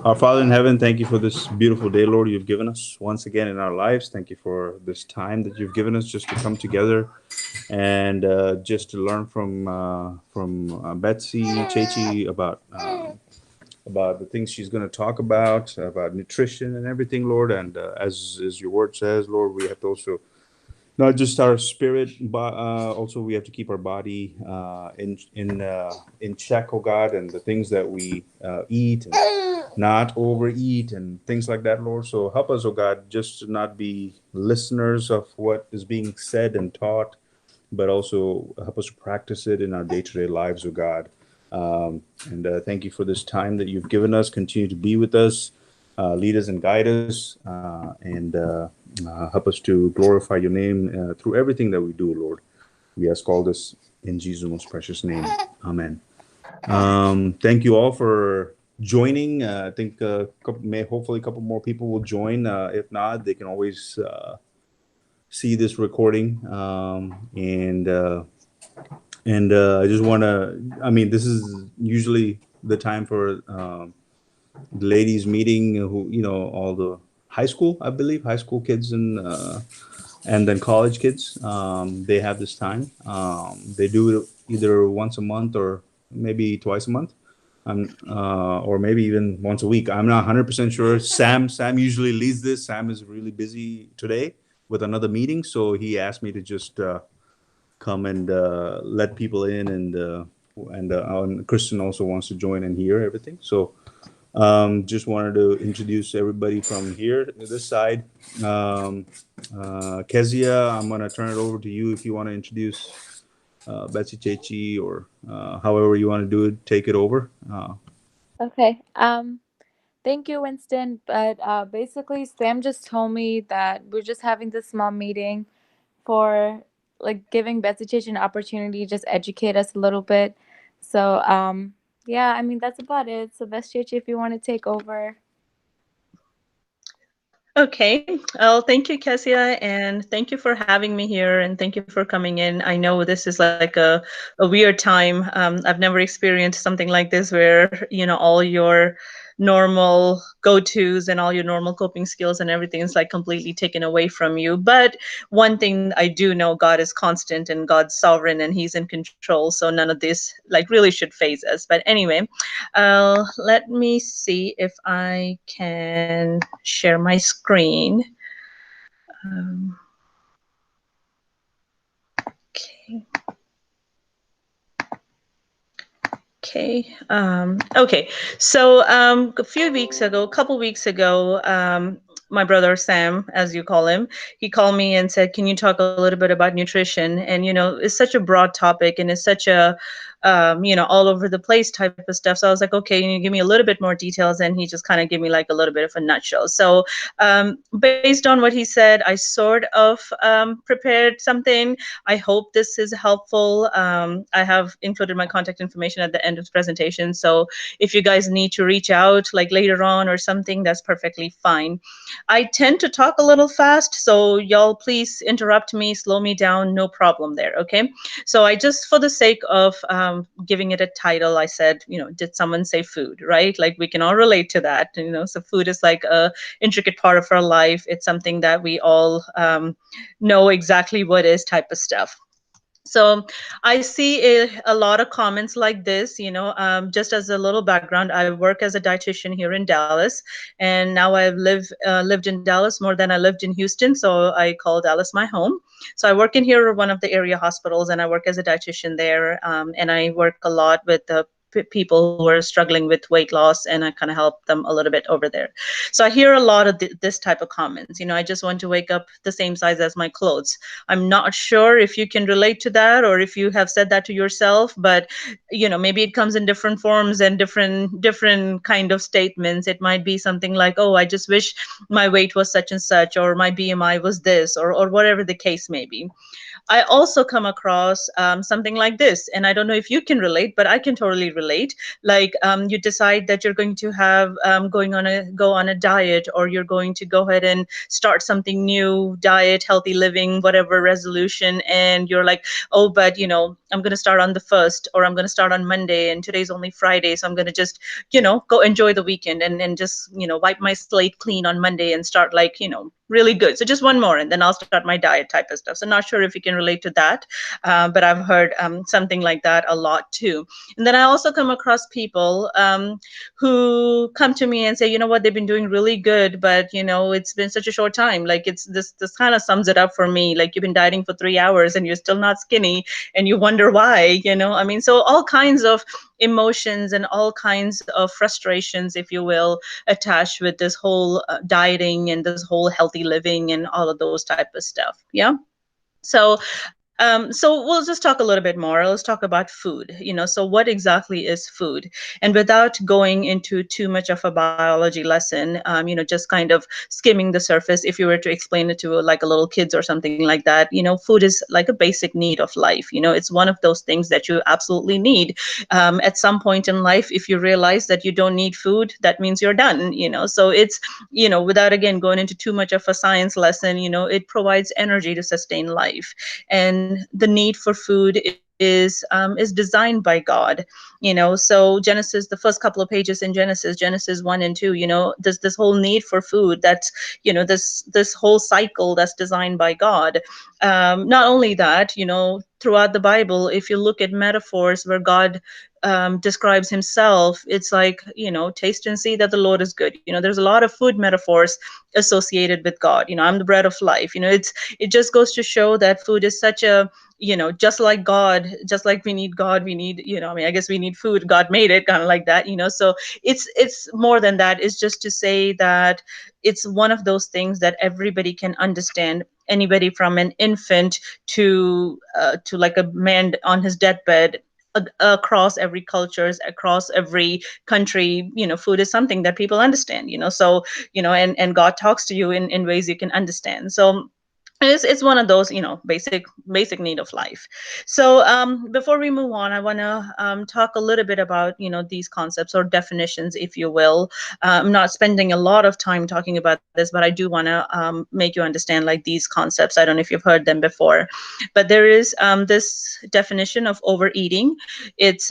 Our Father in heaven, thank you for this beautiful day, Lord, you've given us once again in our lives. Thank you for this time that you've given us just to come together and just to learn from Betsy Chechi about the things she's going to talk about nutrition and everything, Lord. And as your word says, Lord, we have to also not just our spirit, but also we have to keep our body in check, oh God, and the things that we eat and not overeat and things like that, Lord. So help us, oh God, just to not be listeners of what is being said and taught, but also help us to practice it in our day-to-day lives, oh God. And thank you for this time that you've given us. Continue to be with us, lead us and guide us, and help us to glorify your name through everything that we do, Lord. We ask all this in Jesus' most precious name. Amen. Thank you all for joining. I think hopefully a couple more people will join. If not, they can always see this recording. And I just want to, I mean, this is usually the time for the ladies meeting who, all the high school, I believe, high school kids and then college kids. They have this time. They do it either once a month or maybe twice a month. Or maybe even once a week. I'm not 100% sure. Sam usually leads this. Sam is really busy today with another meeting, so he asked me to just come and let people in, and Kristen also wants to join and hear everything. So just wanted to introduce everybody from here to this side. Kezia, I'm going to turn it over to you if you want to introduce Betsy Chechi, or however you want to do it, take it over. Okay. Thank you, Winston. But basically, Sam just told me that we're just having this small meeting for like giving Betsy Chich an opportunity to just educate us a little bit. So yeah, I mean that's about it. So Betsy Chich, if you want to take over. Okay. Well, thank you, Kessia, and thank you for having me here, and thank you for coming in. I know this is like a weird time. I've never experienced something like this where, all your normal go-tos and all your normal coping skills and everything is like completely taken away from you. But one thing I do know, God is constant and God's sovereign and he's in control. So none of this like really should phase us. But anyway, let me see if I can share my screen. Um, okay. Okay. So a couple weeks ago, my brother Sam, as you call him, he called me and said, "Can you talk a little bit about nutrition?" And it's such a broad topic, and it's such a all over the place type of stuff. So I was like, "Okay, can you give me a little bit more details?" And he just kind of gave me like a little bit of a nutshell. So based on what he said, I sort of prepared something. I hope this is helpful. I have included my contact information at the end of the presentation. So if you guys need to reach out like later on or something, that's perfectly fine. I tend to talk a little fast, so y'all please interrupt me, slow me down, no problem there, okay? So I just, for the sake of giving it a title, I said, did someone say food, right? Like we can all relate to that, so food is like a intricate part of our life. It's something that we all know exactly what is type of stuff. So I see a lot of comments like this, just as a little background, I work as a dietitian here in Dallas, and now I've lived in Dallas more than I lived in Houston, so I call Dallas my home. So I work in here, one of the area hospitals, and I work as a dietitian there, and I work a lot with the people who are struggling with weight loss, and I kind of help them a little bit over there. So I hear a lot of this type of comments. I just want to wake up the same size as my clothes. I'm not sure if you can relate to that or if you have said that to yourself, but maybe it comes in different forms and different kind of statements. It might be something like, "Oh, I just wish my weight was such and such," or "My BMI was this," or whatever the case may be. I also come across something like this, and I don't know if you can relate, but I can totally relate. Like you decide that you're going to have go on a diet, or you're going to go ahead and start something new, diet, healthy living, whatever resolution, and you're like, oh, but I'm going to start on the first, or I'm going to start on Monday, and today's only Friday, so I'm going to just go enjoy the weekend, and just wipe my slate clean on Monday and start, like, really good. So just one more, and then I'll start my diet type of stuff. So not sure if you can relate to that, but I've heard something like that a lot too. And then I also come across people who come to me and say, you know what, they've been doing really good, but it's been such a short time. Like, it's this kind of sums it up for me. Like, you've been dieting for 3 hours and you're still not skinny, and you wonder why. I mean, so all kinds of emotions and all kinds of frustrations, if you will, attached with this whole dieting and this whole healthy living and all of those type of stuff. Yeah. So we'll just talk a little bit more. Let's talk about food. So what exactly is food? And without going into too much of a biology lesson, just kind of skimming the surface, if you were to explain it to like a little kids or something like that, food is like a basic need of life. It's one of those things that you absolutely need. At some point in life, if you realize that you don't need food, that means you're done. So it's, without again going into too much of a science lesson, it provides energy to sustain life, and the need for food is designed by God. So Genesis, the first couple of pages in Genesis 1 and 2, there's this whole need for food. That's this whole cycle that's designed by God. Not only that, throughout the Bible, if you look at metaphors where God describes himself, it's like, taste and see that the Lord is good. There's a lot of food metaphors associated with God. I'm the bread of life. It just goes to show that food is such a, just like God, just like we need God, we need, I mean, I guess we need food. God made it, kind of like that. So it's more than that. It's just to say that it's one of those things that everybody can understand. Anybody from an infant to like a man on his deathbed, across every cultures, across every country, food is something that people understand. So and God talks to you in ways you can understand. So it's one of those, basic need of life. So before we move on, I want to talk a little bit about these concepts or definitions, if you will. I'm not spending a lot of time talking about this, but I do want to make you understand like these concepts. I don't know if you've heard them before, but there is this definition of overeating. It's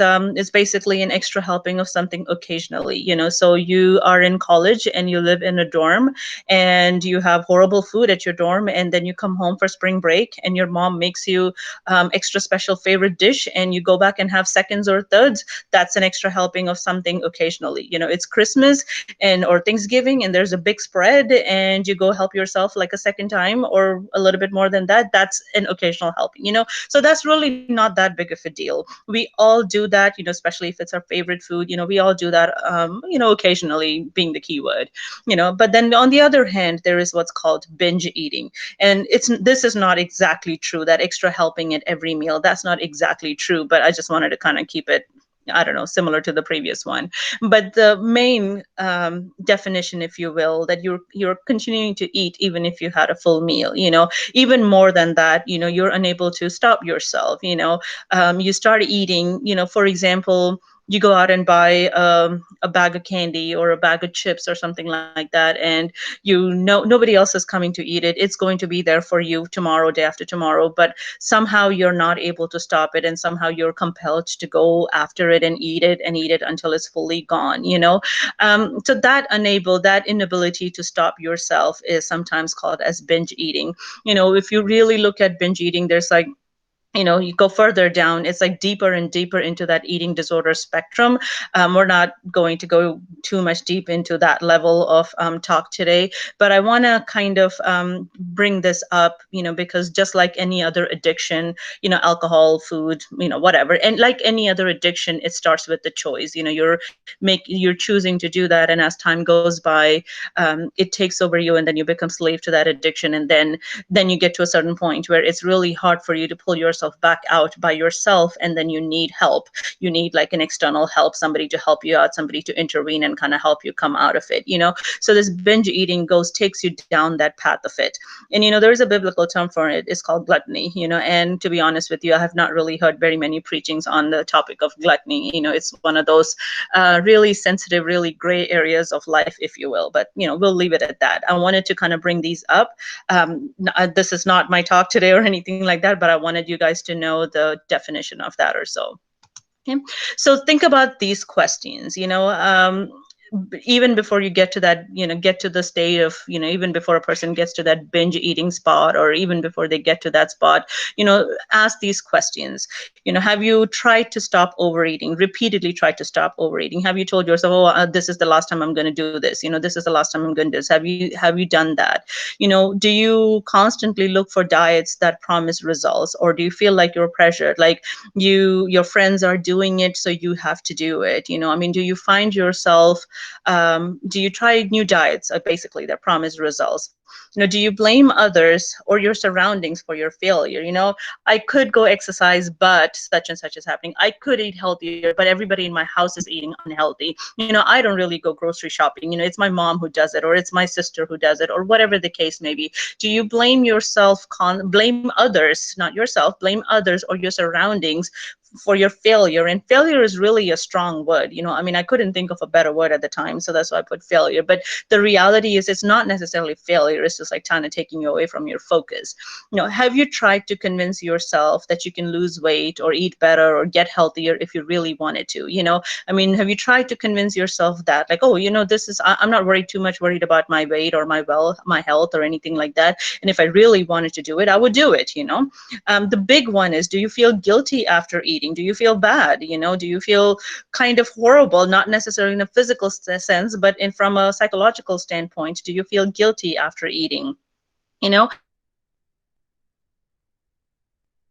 basically an extra helping of something occasionally. So you are in college and you live in a dorm, and you have horrible food at your dorm, and then you come home for spring break and your mom makes you extra special favorite dish, and you go back and have seconds or thirds. That's an extra helping of something occasionally. It's Christmas and or Thanksgiving, and there's a big spread, and you go help yourself like a second time or a little bit more than that. That's an occasional helping. So that's really not that big of a deal. We all do that, especially if it's our favorite food. We all do that, occasionally being the key word. But then on the other hand, there is what's called binge eating, and this is not exactly true, that extra helping at every meal. That's not exactly true, but I just wanted to kind of keep it, I don't know, similar to the previous one. But the main definition, if you will, that you're continuing to eat even if you had a full meal. Even more than that, you're unable to stop yourself. You start eating. For example, you go out and buy a bag of candy or a bag of chips or something like that, and nobody else is coming to eat it. It's going to be there for you tomorrow, day after tomorrow, but somehow you're not able to stop it, and somehow you're compelled to go after it and eat it until it's fully gone. So that inability to stop yourself is sometimes called as binge eating. If you really look at binge eating, there's like, you go further down, it's like deeper and deeper into that eating disorder spectrum. We're not going to go too much deep into that level of talk today, but I want to kind of bring this up, because just like any other addiction, alcohol, food, whatever, and like any other addiction, it starts with the choice. You're choosing to do that, and as time goes by, it takes over you, and then you become slave to that addiction, and then you get to a certain point where it's really hard for you to pull yourself yourself back out by yourself, and then you need help. You need like an external help, somebody to help you out, somebody to intervene and kind of help you come out of it, you know. So this binge eating takes you down that path of it. And you know, there is a biblical term for it. It's called gluttony, you know. And to be honest with you, I have not really heard very many preachings on the topic of gluttony. You know, it's one of those really sensitive, really gray areas of life, if you will. But you know, we'll leave it at that. I wanted to kind of bring these up. This is not my talk today or anything like that, but I wanted you guys to know the definition of that or so. Okay. So think about these questions, you know, even before you get to that, you know, get to the state of, you know, even before a person gets to that binge eating spot, or even before they get to that spot, you know, ask these questions. You know, have you tried to stop overeating, repeatedly tried to stop overeating? Have you told yourself, oh, this is the last time I'm going to do this, you know, this is the last time I'm going to do this? Have you done that? You know, do you constantly look for diets that promise results, or do you feel like you're pressured, like your friends are doing it, so you have to do it? You know, I mean, do you find yourself, do you try new diets, basically, that promise results? You know, do you blame others or your surroundings for your failure? You know, I could go exercise, but such and such is happening. I could eat healthier, but everybody in my house is eating unhealthy. You know, I don't really go grocery shopping. You know, it's my mom who does it, or it's my sister who does it, or whatever the case may be. Do you blame yourself, blame others, not yourself, blame others or your surroundings for your failure? And failure is really a strong word. You know, I mean, I couldn't think of a better word at the time, so that's why I put failure. But the reality is, it's not necessarily failure. It's just like kind of taking you away from your focus. You know, have you tried to convince yourself that you can lose weight or eat better or get healthier if you really wanted to? You know, I mean, have you tried to convince yourself that, like, oh, you know, this is, I'm not too much worried about my weight or my health or anything like that, and if I really wanted to do it, I would do it, you know? The big one is, do you feel guilty after eating? Do you feel bad? You know, do you feel kind of horrible, not necessarily in a physical sense, but from a psychological standpoint? Do you feel guilty after eating? You know,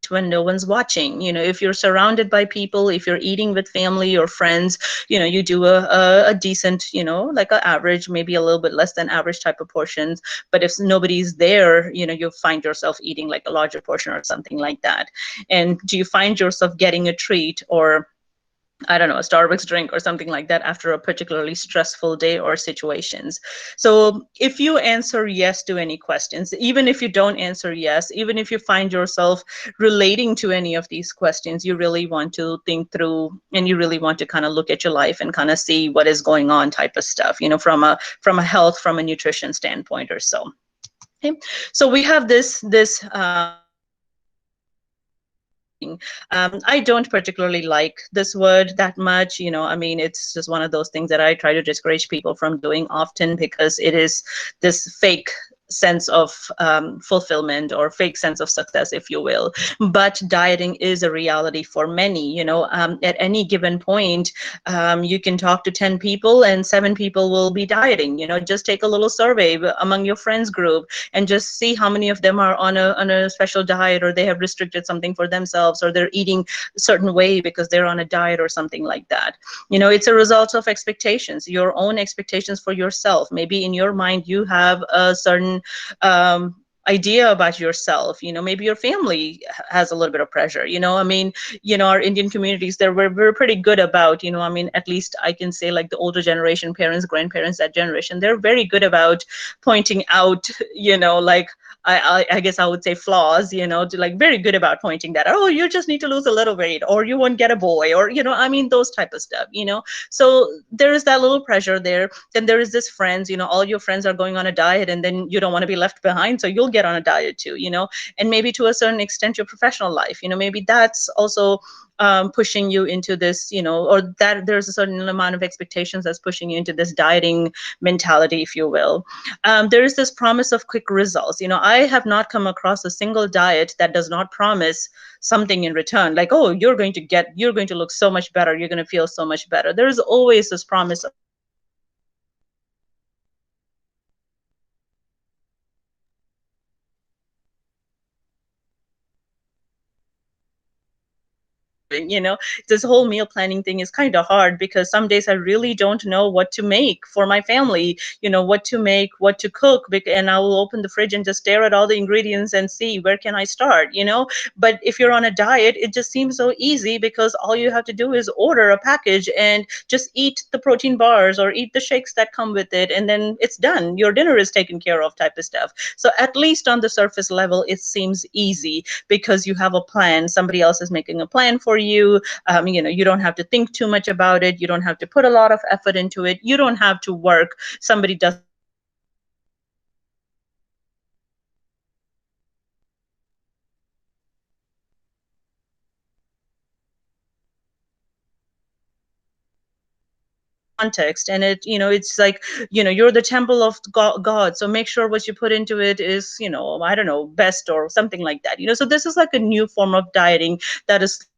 when no one's watching. You know, if you're surrounded by people, if you're eating with family or friends, you know, you do a decent, you know, like an average, maybe a little bit less than average type of portions. But if nobody's there, you know, you find yourself eating like a larger portion or something like that. And do you find yourself getting a treat, or I don't know, a Starbucks drink or something like that after a particularly stressful day or situations? So if you answer yes to any questions, even if you don't answer yes, even if you find yourself relating to any of these questions, you really want to think through, and you really want to kind of look at your life and kind of see what is going on, type of stuff, you know, from a health, from a nutrition standpoint or so. Okay. So we have this I don't particularly like this word that much. You know, I mean, it's just one of those things that I try to discourage people from doing often, because it is this fake sense of fulfillment, or fake sense of success, if you will. But dieting is a reality for many. You know, at any given point, you can talk to 10 people and 7 people will be dieting. You know, just take a little survey among your friends group and just see how many of them are on a special diet, or they have restricted something for themselves, or they're eating a certain way because they're on a diet or something like that. You know, it's a result of expectations, your own expectations for yourself. Maybe in your mind you have a certain idea about yourself. You know, maybe your family has a little bit of pressure. You know, I mean, you know, our Indian communities, we're pretty good about, you know, I mean, at least I can say, like, the older generation, parents, grandparents, that generation, they're very good about pointing out, you know, like, I guess I would say flaws, you know, to, like, very good about pointing that, oh, you just need to lose a little weight, or you won't get a boy, or, you know, I mean, those type of stuff, you know. So there is that little pressure there. Then there is this friends, you know, all your friends are going on a diet, and then you don't want to be left behind, so you'll get on a diet too, you know. And maybe to a certain extent your professional life, you know, maybe that's also pushing you into this, you know, or that there's a certain amount of expectations that's pushing you into this dieting mentality, if you will. There is this promise of quick results. You know, I have not come across a single diet that does not promise something in return, like, oh, you're going to look so much better, you're going to feel so much better. There is always this promise of doing, this whole meal planning thing is kind of hard because some days I really don't know what to make for my family, what to make, what to cook, and I will open the fridge and just stare at all the ingredients and see where can I start, but if you're on a diet, it just seems so easy because all you have to do is order a package and just eat the protein bars or eat the shakes that come with it, and then it's done, your dinner is taken care of, type of stuff. So at least on the surface level it seems easy because you have a plan, somebody else is making a plan for you. You don't have to think too much about it, you don't have to put a lot of effort into it, you don't have to work, somebody does it for you. Context, and it's like, you're the temple of God, so make sure what you put into it is, I don't know, best or something like that. So this is like a new form of dieting that is slowly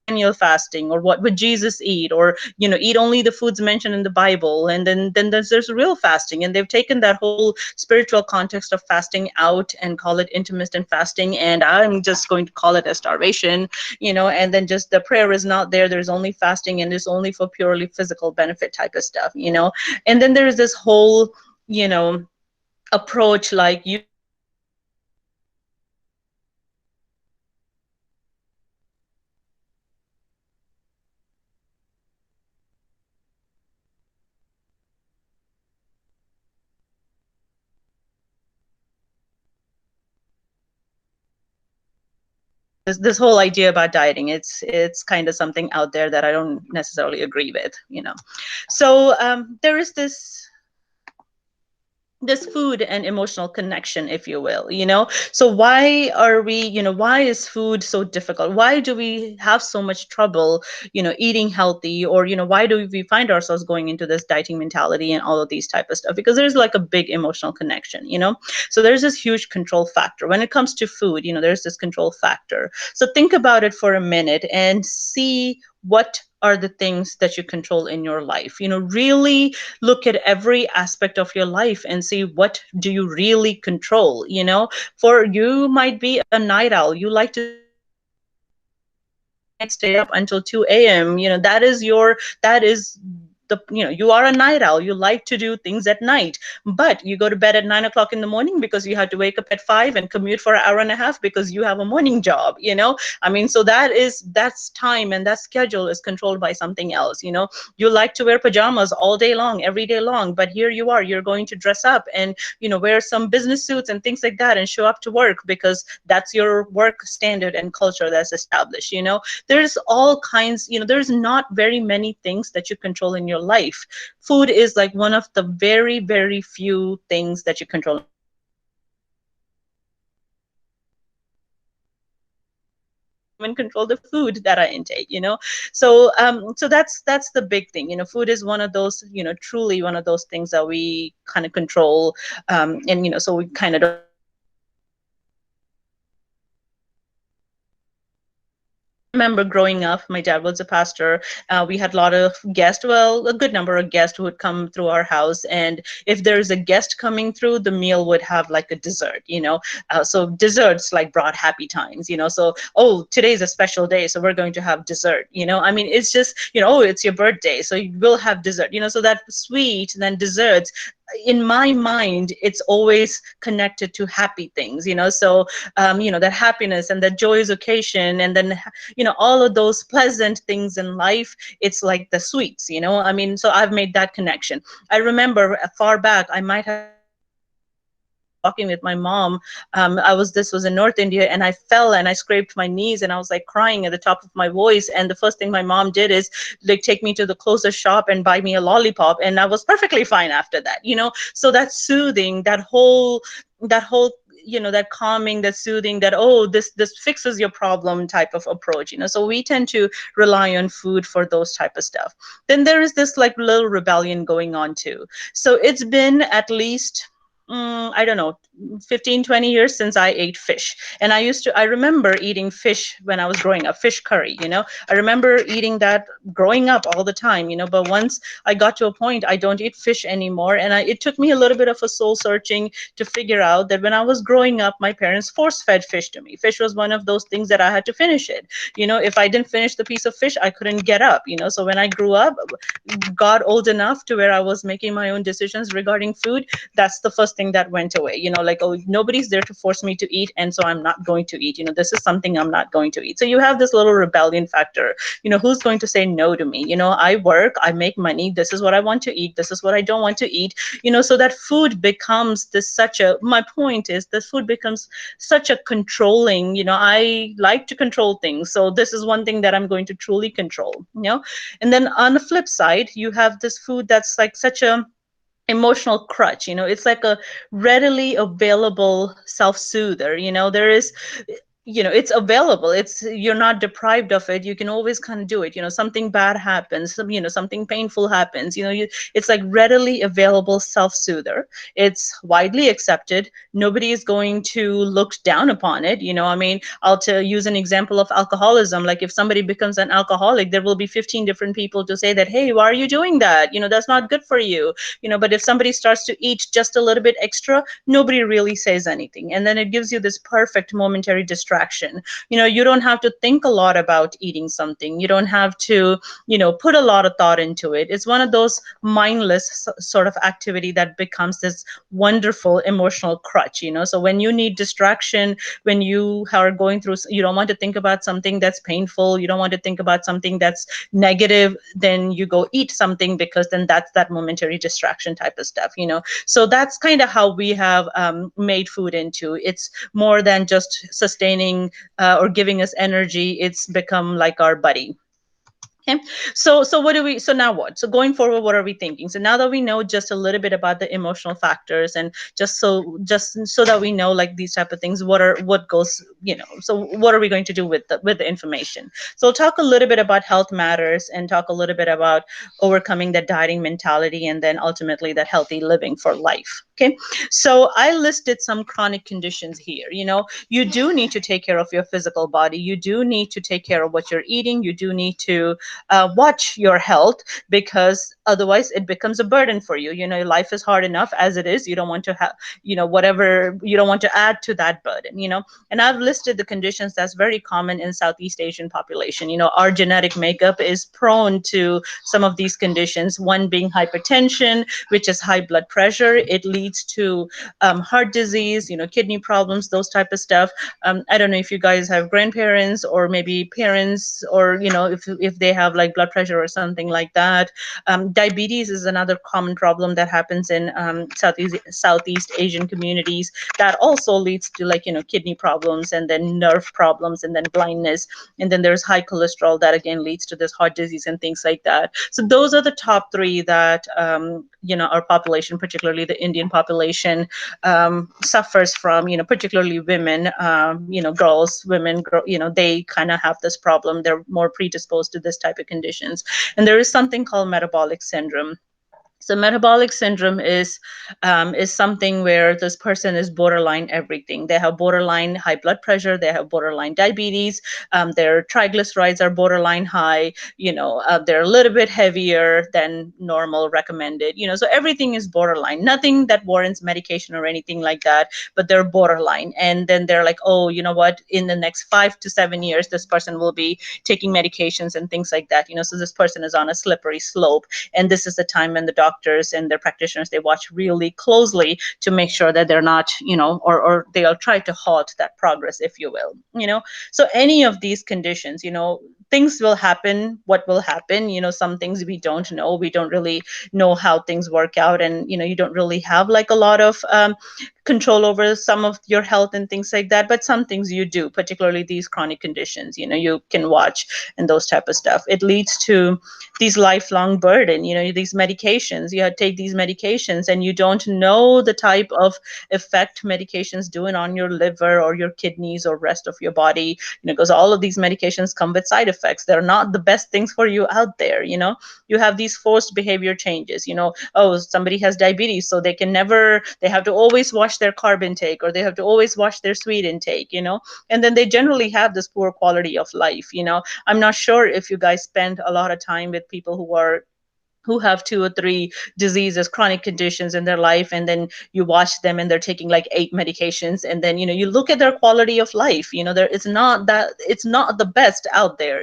coming out, Daniel fasting, or what would Jesus eat, or eat only the foods mentioned in the Bible, and then there's real fasting, and they've taken that whole spiritual context of fasting out and call it intermittent fasting, and I'm just going to call it a starvation, and then just the prayer is not there, there's only fasting and it's only for purely physical benefit type of stuff, and then there's this whole approach like you can control the food that I intake, this whole idea about dieting, it's kind of something out there that I don't necessarily agree with. So there is this food and emotional connection, if you will. So why are we, why is food so difficult, why do we have so much trouble eating healthy, or why do we find ourselves going into this dieting mentality and all of these type of stuff? Because there's like a big emotional connection. So there's this huge control factor when it comes to food. There's this control factor. So think about it for a minute and see what are the things that you control in your life. Really look at every aspect of your life and see what do you really control. For you might be a night owl, you like to stay up late at night, you might stay up until 2 a.m. That is the, you are a night owl, you like to do things at night, but you go to bed at 9 o'clock in the morning because you had to wake up at 5 and commute for an hour and a half because you have a morning job. So that's time, and that schedule is controlled by something else. You like to wear pajamas all day long, every day long, but here you are, you're going to dress up and wear some business suits and things like that and show up to work because that's your work standard and culture that's established. There's all kinds, there's not very many things that you control in your life. Food is like one of the very, very few things that you control in your life. I can't even control the food that I intake. So that's the big thing. Food is one of those, truly one of those things that we kind of control, and so we kind of don't have to worry about it. I remember growing up, my dad was a pastor. We had a lot of guests, well, a good number of guests who would come through our house. And if there's a guest coming through, the meal would have like a dessert, so desserts like brought happy times, so, oh, today's a special day, so we're going to have dessert, it's just, oh, it's your birthday, so you will have dessert, so that sweet, then desserts, in my mind, it's always connected to happy things, so that happiness and that joyous occasion, and then all of those pleasant things in life, it's like the sweets, so I've made that connection. I remember far back, I might have been like 8 years old, I was walking with my mom. This was in North India, and I fell and I scraped my knees, and I was like crying at the top of my voice, and the first thing my mom did is like take me to the closest shop and buy me a lollipop, and I was perfectly fine after that. So that soothing, that whole that calming, that soothing, that, oh, this fixes your problem type of approach. So we tend to rely on food for those type of stuff. Then there is this like little rebellion going on too. So it's been at least I don't know, 15, 20 years since I ate fish. And I remember eating fish when I was growing up, fish curry, I remember eating that growing up all the time, but once I got to a point, I don't eat fish anymore. And it took me a little bit of a soul searching to figure out that when I was growing up, my parents force fed fish to me. Fish was one of those things that I had to finish it. If I didn't finish the piece of fish, I couldn't get up, so when I grew up, got old enough to where I was making my own decisions regarding food, that's the first thing that went away. Like, oh, nobody's there to force me to eat, and so I'm not going to eat. This is something I'm not going to eat. So you have this little rebellion factor. Who's going to say no to me? I work, I make money. This is what I want to eat. This is what I don't want to eat. So that food becomes my point is this food becomes such a controlling, I like to control things. So this is one thing that I'm going to truly control, and then on the flip side, you have this food that's like such a emotional crutch. It's like a readily available self-soother. There is, it's available, you're not deprived of it, you can always kind of do it. Something bad happens, something painful happens, it's like readily available self-soother. It's widely accepted, nobody is going to look down upon it. I mean, use an example of alcoholism. Like, if somebody becomes an alcoholic, there will be 15 different people to say that, hey, why are you doing that? That's not good for you. But if somebody starts to eat just a little bit extra, nobody really says anything, and then it gives you this perfect momentary distraction. You don't have to think a lot about eating something, you don't have to put a lot of thought into it. It's one of those mindless sort of activity that becomes this wonderful emotional crutch. So when you need distraction, when you are going through, you don't want to think about something that's painful, you don't want to think about something that's negative, then you go eat something, because then that's that momentary distraction type of stuff. So that's kind of how we have made food into. It's more than just sustaining or giving us energy. It's become like our buddy. Okay, so what do we, so now what, so going forward, what are we thinking? So now that we know just a little bit about the emotional factors, and just so that we know, like, these type of things, what goes, so what are we going to do with the information? So we'll talk a little bit about health matters, and talk a little bit about overcoming that dieting mentality, and then ultimately that healthy living for life. Okay, so I listed some chronic conditions here. You do need to take care of your physical body, you do need to take care of what you're eating, you do need to watch your health, because otherwise it becomes a burden for you. Life is hard enough as it is. You don't want to have, whatever, you don't want to add to that burden. And I've listed the conditions that's very common in Southeast Asian population. Our genetic makeup is prone to some of these conditions, one being hypertension, which is high blood pressure. It leads to heart disease, kidney problems, those type of stuff. I don't know if you guys have grandparents or maybe parents, or if they have like blood pressure or something like that. Diabetes is another common problem that happens in Southeast Asian communities, that also leads to, like, kidney problems, and then nerve problems, and then blindness. And then there's high cholesterol that again leads to this heart disease and things like that. So those are the top three that our population, particularly the Indian population, suffers from. Particularly women, girls, women, they kind of have this problem. They're more predisposed to this type of conditions. And there is something called metabolic syndrome. So metabolic syndrome is something where this person is borderline everything. They have borderline high blood pressure. They have borderline diabetes. Their triglycerides are borderline high. They're a little bit heavier than normal recommended. So everything is borderline. Nothing that warrants medication or anything like that, but they're borderline. And then they're like, oh, you know what? In the next 5 to 7 years, this person will be taking medications and things like that. So this person is on a slippery slope. And this is the time when the doctors and their practitioners, they watch really closely to make sure that they're not, or they'll try to halt that progress, if you will. So any of these conditions, things will happen. What will happen? Some things we don't know. We don't really know how things work out, and you don't really have like a lot of control over some of your health and things like that. But some things you do, particularly these chronic conditions. You can watch and those type of stuff. It leads to these lifelong burden. These medications. You have to take these medications, and you don't know the type of effect medications doing on your liver or your kidneys or rest of your body. Because all of these medications come with side effects. effects. They're not the best things for you out there. You have these forced behavior changes. Oh, somebody has diabetes, so they have to always watch their carb intake, or they have to always watch their sweet intake. And then they generally have this poor quality of life. I'm not sure if you guys spend a lot of time with people who have two or three diseases, chronic conditions in their life, and then you watch them and they're taking like 8 medications, and then you look at their quality of life. It's not the best out there.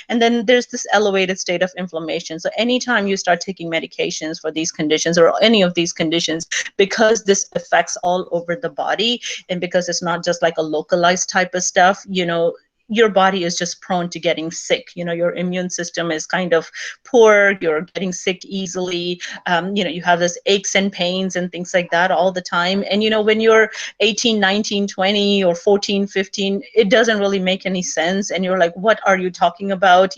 And then there's this elevated state of inflammation. So anytime you start taking medications for these conditions or any of these conditions, because this affects all over the body, and because it's not just like a localized type of stuff, your body is just prone to getting sick. Your immune system is kind of poor. You're getting sick easily. You have this aches and pains and things like that all the time. And when you're 18, 19, 20, or 14, 15, it doesn't really make any sense, and you're like, what are you talking about?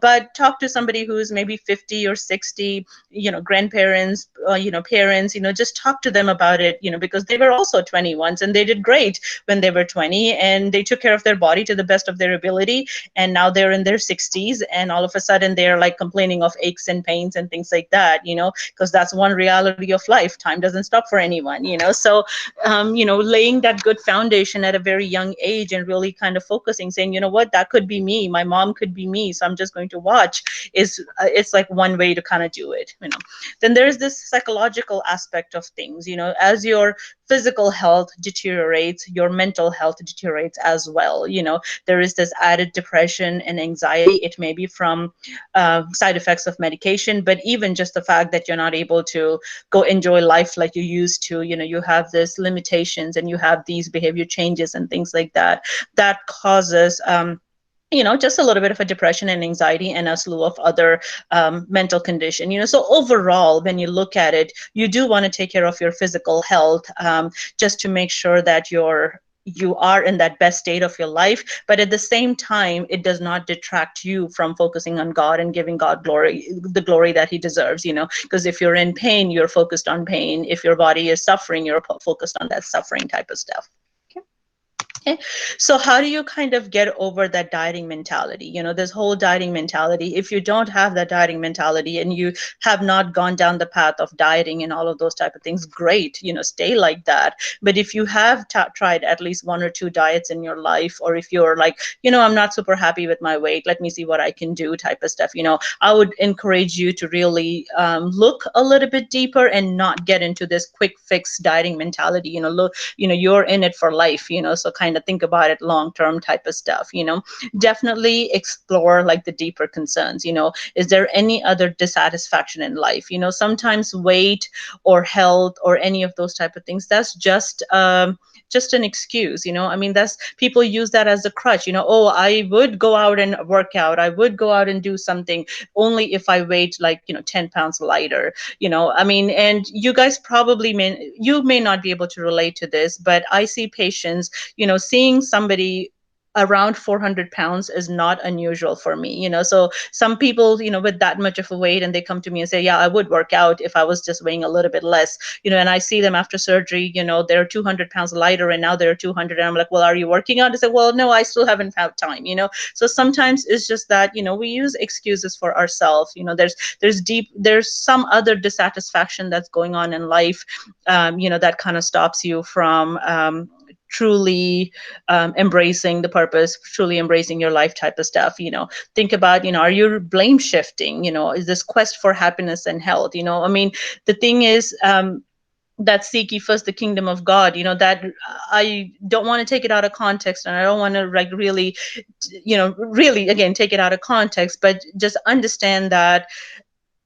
But talk to somebody who's maybe 50 or 60, grandparents, parents, just talk to them about it, because they were also 21s and they did great when they were 20, and they took care of their body to the best of their ability, and now they're in their 60s, and all of a sudden they're like complaining of aches and pains and things like that, because that's one reality of life. Time doesn't stop for anyone. So laying that good foundation at a very young age, and really kind of focusing, saying, what, that could be me, my mom could be me, so I'm just going to watch, is it's like one way to kind of do it. Then there's this psychological aspect of things. As your physical health deteriorates, your mental health deteriorates as well. There is this added depression and anxiety. It may be from side effects of medication, but even just the fact that you're not able to go enjoy life like you used to. You have this limitations, and you have these behavior changes and things like that, that causes just a little bit of a depression and anxiety, and a slew of other mental condition. So overall, when you look at it, you do want to take care of your physical health, just to make sure that you are in that best state of your life. But at the same time, it does not detract you from focusing on God and giving God glory, the glory that he deserves. Because if you're in pain, you're focused on pain. If your body is suffering, you're focused on that suffering type of stuff. Okay. So how do you kind of get over that dieting mentality? This whole dieting mentality, if you don't have that dieting mentality and you have not gone down the path of dieting and all of those type of things, great, stay like that. But if you have tried at least one or two diets in your life, or if you're like, I'm not super happy with my weight, let me see what I can do type of stuff, I would encourage you to really look a little bit deeper and not get into this quick fix dieting mentality. Look, you're in it for life, so kind of think about it long term type of stuff. Definitely explore like the deeper concerns. Is there any other dissatisfaction in life? Sometimes weight or health or any of those type of things, that's just an excuse. That's, people use that as a crutch. Oh, I would go out and work out, I would go out and do something only if I weighed like 10 pounds lighter. And you guys probably may not be able to relate to this, but I see patients, seeing somebody around 400 pounds is not unusual for me. So some people, with that much of a weight, and they come to me and say, yeah, I would work out if I was just weighing a little bit less, and I see them after surgery, they're 200 pounds lighter, and now they're 200, and I'm like, well, are you working out? They say, well, no, I still haven't found time. So sometimes it's just that, we use excuses for ourselves. There's some other dissatisfaction that's going on in life, that kind of stops you from truly embracing the purpose, truly embracing your life type of stuff. Think about, are you blame shifting? Is this quest for happiness and health? The thing is, that seek ye first the kingdom of God, that I don't want to take it out of context, and I don't want to like really, really again take it out of context, but just understand that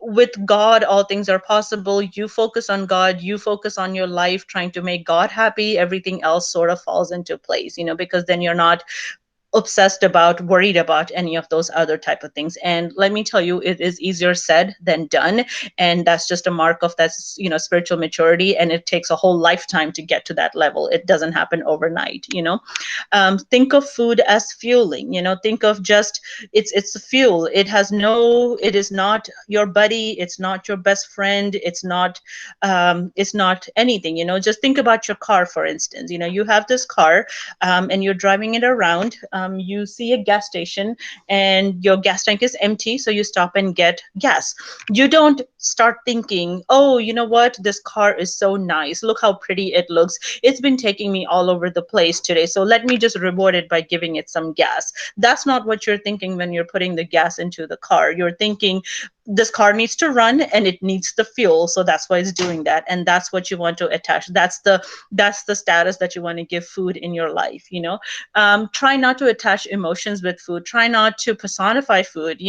with God, all things are possible. You focus on God, you focus on your life, trying to make God happy. Everything else sort of falls into place, because then you're not obsessed about, worried about any of those other type of things. And let me tell you, it is easier said than done. And that's just a mark of that, spiritual maturity. And it takes a whole lifetime to get to that level. It doesn't happen overnight. Think of food as fueling. Think of just, it's a fuel. It is not your buddy. It's not your best friend. It's not anything. Just think about your car, for instance. You have this car, and you're driving it around. you see a gas station and your gas tank is empty, so you stop and get gas. You don't start thinking, oh, you know what, this car is so nice, look how pretty it looks, it's been taking me all over the place today, so let me just reward it by giving it some gas. That's not what you're thinking when you're putting the gas into the car. You're thinking, this car needs to run and it needs the fuel, so that's why it's doing that, and that's what you want to attach. That's the status that you want to give food in your life. Try not to attach emotions with food. Try not to personify food.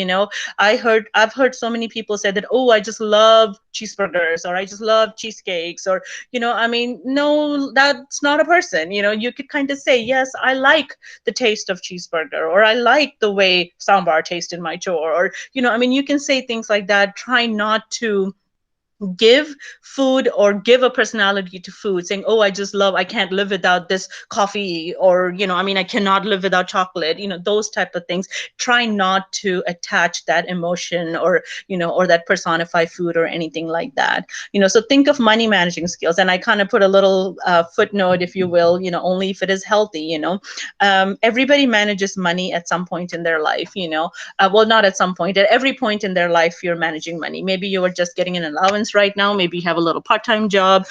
I've heard so many people say that, oh, I just love cheeseburgers, or I just love cheesecakes, or I mean, no, that's not a person. You could kind of say, yes, I like the taste of cheeseburger, or I like the way sambar tastes in my chore, or I mean, you can say things like that. Try not to give food or give a personality to food, saying, oh, I can't live without this coffee, or I mean, I cannot live without chocolate, those type of things. Try not to attach that emotion, or that personify food or anything like that. So think of money managing skills, and I kind of put a little footnote, if you will, only if it is healthy. Everybody manages money at some point in their life. Well, not at some point, at every point in their life you're managing money. Maybe you are just getting an allowance right now, maybe you have a little part-time job,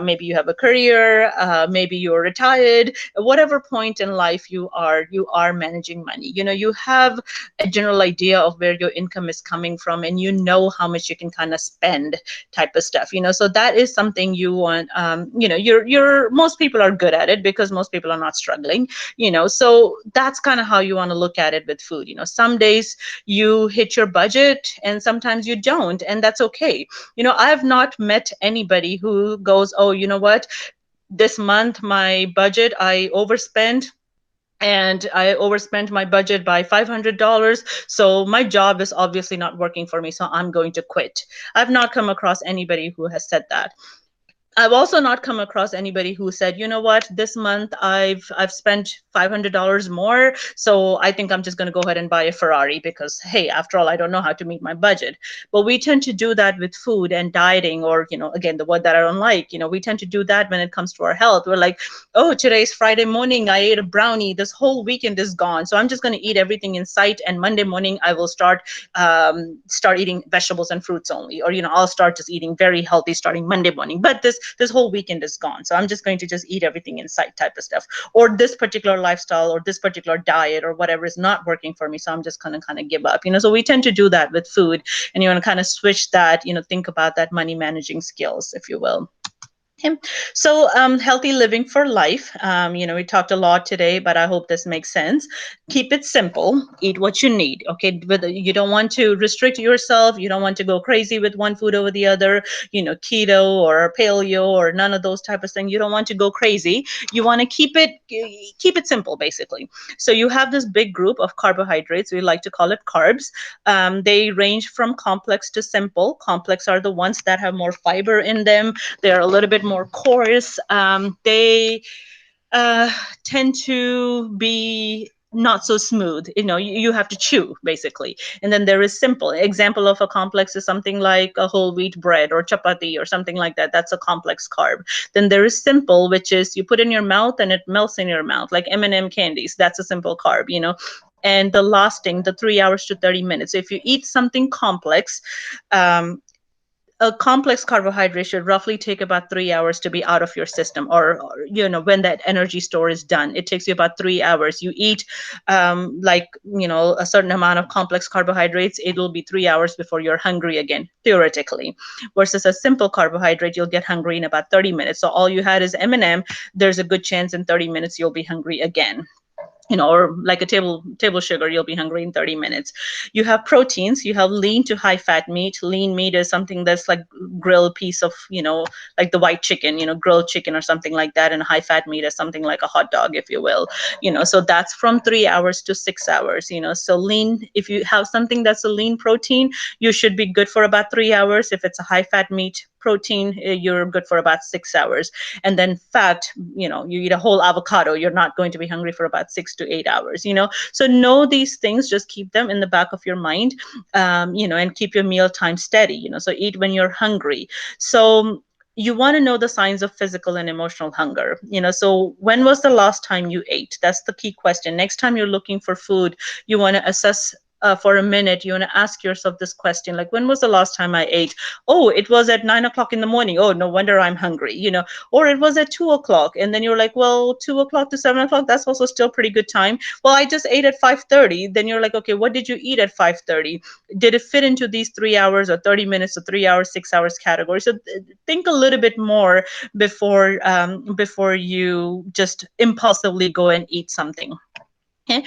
maybe you have a career, maybe you're retired. Whatever point in life you are managing money. You have a general idea of where your income is coming from, and how much you can kind of spend, type of stuff. So that is something you want. You're most people are good at it because most people are not struggling. So that's kind of how you want to look at it with food. Some days you hit your budget and sometimes you don't, and that's okay. I've not met anybody who goes, oh, you know what, this month my budget, I overspent, and I overspent my budget by $500. So my job is obviously not working for me, so I'm going to quit. I've not come across anybody who has said that. I've also not come across anybody who said, you know what, this month I've spent $500 more, so I think I'm just going to go ahead and buy a Ferrari because, hey, after all, I don't know how to meet my budget. But we tend to do that with food and dieting, or again, the word that I don't like. We tend to do that when it comes to our health. We're like, oh, today's Friday morning, I ate a brownie. This whole weekend is gone, so I'm just going to eat everything in sight, and Monday morning I will start eating vegetables and fruits only, or I'll start just eating very healthy starting Monday morning. But this whole weekend is gone, so I'm just going to just eat everything in sight, type of stuff. Or this particular lifestyle or this particular diet or whatever is not working for me, so I'm just gonna kind of give up. So we tend to do that with food, and you want to kind of switch that. Think about that money managing skills, if you will. Okay. So healthy living for life. We talked a lot today, but I hope this makes sense. Keep it simple. Eat what you need. Okay. But you don't want to restrict yourself. You don't want to go crazy with one food over the other. Keto or paleo or none of those type of things. You don't want to go crazy. You want to keep it simple, basically. So you have this big group of carbohydrates. We like to call it carbs. They range from complex to simple. Complex are the ones that have more fiber in them. They're a little bit more coarse. They tend to be not so smooth. You have to chew, basically. And then there is simple. Example of a complex is something like a whole wheat bread or chapati or something like that. That's a complex carb. Then there is simple, which is you put in your mouth and it melts in your mouth, like M&M candies. That's a simple carb. And the lasting, the 3 hours to 30 minutes. So if you eat something complex, a complex carbohydrate should roughly take about 3 hours to be out of your system, or when that energy store is done, it takes you about 3 hours. You eat a certain amount of complex carbohydrates, it will be 3 hours before you're hungry again, theoretically. Versus a simple carbohydrate, you'll get hungry in about 30 minutes. So all you had is M&M, there's a good chance in 30 minutes you'll be hungry again. Or like a table sugar, you'll be hungry in 30 minutes. You have proteins. You have lean to high fat meat. Lean meat is something that's like grilled piece of, like the white chicken, grilled chicken or something like that. And high fat meat is something like a hot dog, if you will. So that's from 3 hours to 6 hours. So lean, if you have something that's a lean protein, you should be good for about 3 hours. If it's a high fat meat protein, you're good for about 6 hours. And then fat, you eat a whole avocado, you're not going to be hungry for about 6 to 8 hours. So know these things, just keep them in the back of your mind, and keep your meal time steady. So eat when you're hungry. So you want to know the signs of physical and emotional hunger. So when was the last time you ate? That's the key question. Next time you're looking for food, you want to assess, for a minute, you want to ask yourself this question, like, when was the last time I ate? Oh, it was at 9 o'clock in the morning. Oh, no wonder I'm hungry. Or it was at 2 o'clock, and then you're like, well, 2 o'clock to 7 o'clock, that's also still pretty good time. Well, I just ate at 5:30. Then you're like, okay, what did you eat at 5:30? Did it fit into these 3 hours or 30 minutes or 3 hours, 6 hours category? So think a little bit more before you just impulsively go and eat something. Okay.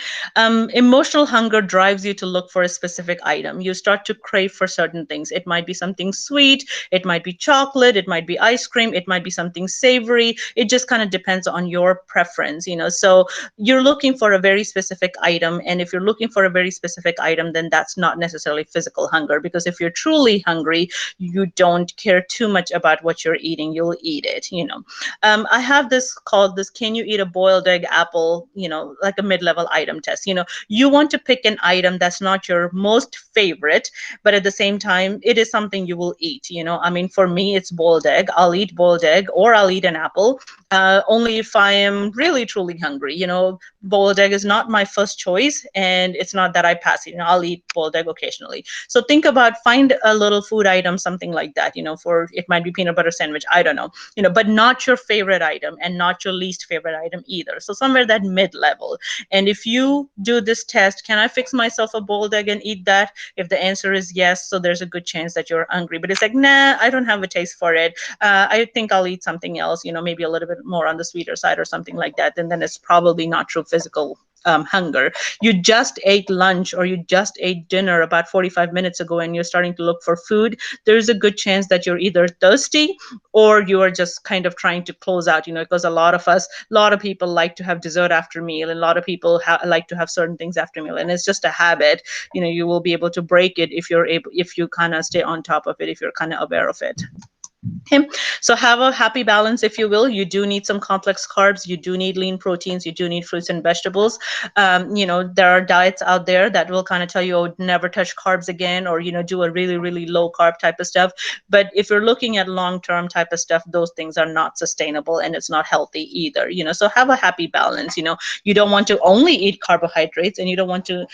Emotional hunger drives you to look for a specific item. You start to crave for certain things. It might be something sweet, it might be chocolate, it might be ice cream, it might be something savory. It just kind of depends on your preference. So you're looking for a very specific item. And if you're looking for a very specific item, then that's not necessarily physical hunger, because if you're truly hungry, you don't care too much about what you're eating. You'll eat it. I have this called this can you eat a boiled egg apple, like a mid-level item test. You want to pick an item that's not your most favorite, but at the same time, it is something you will eat. I mean, for me, it's boiled egg. I'll eat boiled egg, or I'll eat an apple, only if I am really, truly hungry. Boiled egg is not my first choice, and it's not that I pass it. I'll eat boiled egg occasionally. So think about, find a little food item, something like that, for it might be peanut butter sandwich, I don't know, but not your favorite item and not your least favorite item either. So somewhere that mid-level. And if you do this test, can I fix myself a boiled egg and eat that? If the answer is yes, so there's a good chance that you're hungry. But it's like, nah, I don't have a taste for it. I think I'll eat something else, maybe a little bit more on the sweeter side or something like that. And then it's probably not true physical hunger. You just ate lunch or you just ate dinner about 45 minutes ago and you're starting to look for food. There's a good chance that you're either thirsty or you are just kind of trying to close out, because a lot of people like to have dessert after meal, and a lot of people like to have certain things after meal, and it's just a habit. You will be able to break it if you kind of stay on top of it, if you're kind of aware of it. Okay. So have a happy balance, if you will. You do need some complex carbs. You do need lean proteins. You do need fruits and vegetables. There are diets out there that will kind of tell you, oh, never touch carbs again, or, do a really, really low carb type of stuff. But if you're looking at long-term type of stuff, those things are not sustainable and it's not healthy either. So have a happy balance. You don't want to only eat carbohydrates and you don't want to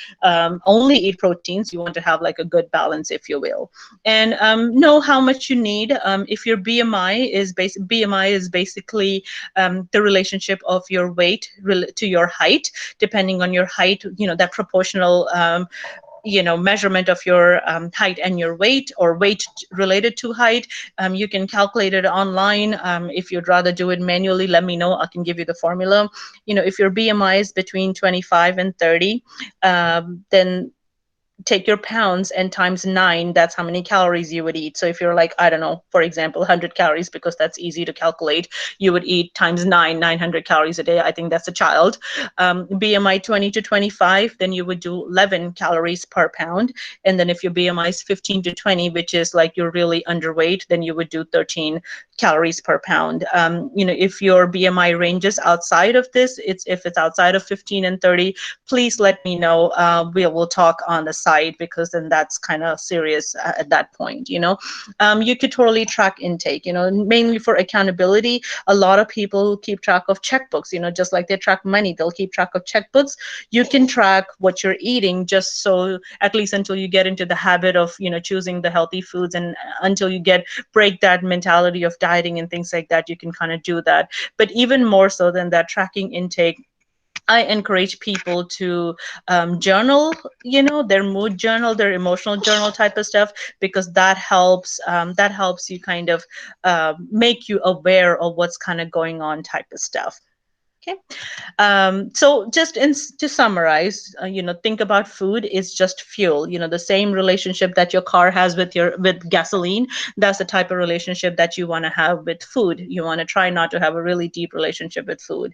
only eat proteins. You want to have like a good balance, if you will. And know how much you need. If your BMI is basically the relationship of your weight to your height. Depending on your height, that proportional measurement of your height and your weight, or weight related to height. You can calculate it online. If you'd rather do it manually, let me know. I can give you the formula. If your BMI is between 25 and 30, then take your pounds and times 9. That's how many calories you would eat. So if you're like, I don't know, for example, 100 calories, because that's easy to calculate, you would eat times 900 calories a day. I think that's a child. BMI 20 to 25, then you would do 11 calories per pound. And then if your BMI is 15 to 20, which is like you're really underweight, then you would do 13 calories per pound. If your BMI ranges outside of this, if it's outside of 15 and 30, please let me know. We'll talk on the side, because then that's kind of serious at that point. You could totally track intake, mainly for accountability. A lot of people keep track of checkbooks, just like they track money, they'll keep track of checkbooks. You can track what you're eating, just so at least until you get into the habit of, choosing the healthy foods, and until you break that mentality of dieting and things like that, you can kind of do that. But even more so than that, tracking intake, I encourage people to journal, their mood journal, their emotional journal type of stuff, because that helps you kind of make you aware of what's kind of going on type of stuff. Okay. So just to summarize, think about food is just fuel. The same relationship that your car has with gasoline, that's the type of relationship that you want to have with food. You want to try not to have a really deep relationship with food.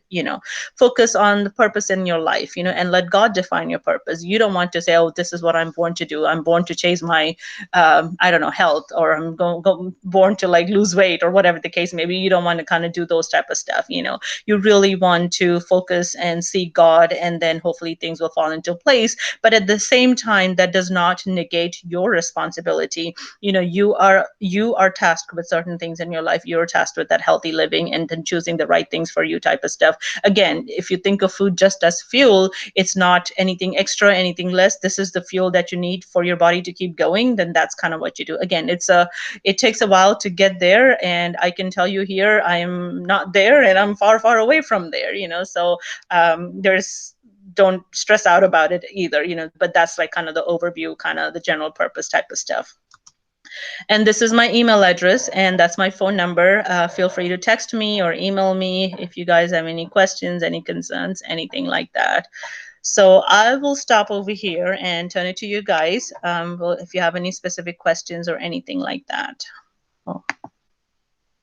Focus on the purpose in your life, and let God define your purpose. You don't want to say, oh, this is what I'm born to do. I'm born to chase my, I don't know, health, or I'm born to like lose weight, or whatever the case may be. You don't want to kind of do those type of stuff. You really want want to focus and seek God, and then hopefully things will fall into place. But at the same time, that does not negate your responsibility. You are tasked with certain things in your life. You're tasked with that healthy living and then choosing the right things for you type of stuff. Again, if you think of food just as fuel, it's not anything extra, anything less. This is the fuel that you need for your body to keep going. Then that's kind of what you do. Again, it takes a while to get there, and I can tell you here, I am not there, and I'm far, far away from there. So there's don't stress out about it either. But that's like kind of the overview, kind of the general purpose type of stuff. And this is my email address, and that's my phone number. Feel free to text me or email me if you guys have any questions, any concerns, anything like that. So I will stop over here and turn it to you guys. Well, if you have any specific questions or anything like that. Oh.